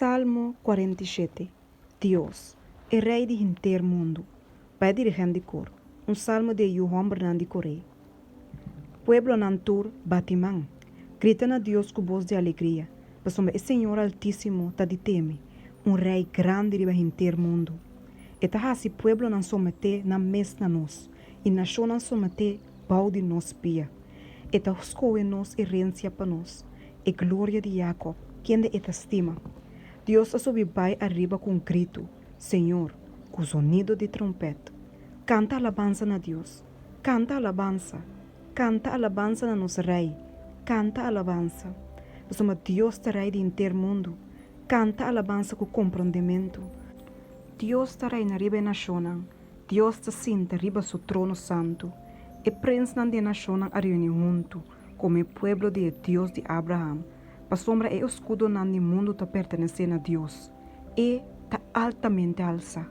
Salmo 47. Dios, el rey de inteiro mundo, vai dirigir de cor. Salmo de João Bernardo Correia. Pueblo nantur batimang, gritan a Deus com voz de alegria, pois o Senhor Altíssimo tá de teme, rei grande de inteiro mundo. E tá assim pueblo não somete na mes na nós, e nação não somete pau de nós pia. E tá escoe nós herência para nós, e glória de Jacob, quem de eta estima. Deus a sobe vai arriba com grito, Senhor, com sonido de trompeta. Canta alabanza na Deus, canta alabanza na nosso rei, canta alabanza. Somos Deus da rei de inteiro mundo, canta alabanza com compreendimento. Deus da rei na riba nação, Deus da sinta riba su trono santo, e prens nan de nação a reunir junto, como o pueblo de Deus de Abraham, para sombra e escudo nan de mundo ta pertencer a Deus, e ta altamente alça.